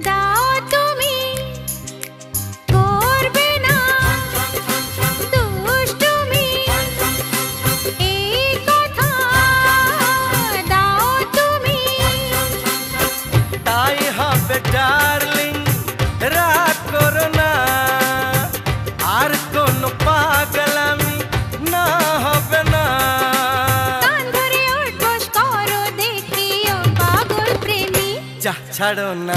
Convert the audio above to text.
দাও তুমি, করবে না দুষ্টুমি, এই কথা দাও তুমি। তাই হবে ডার্লিং, রাগ করো না, আর কোনো পাগলামি না হবে না। কান ধরে ওঠবোস করো দেখি ও পাগল প্রেমী। যা ছাড়ো না।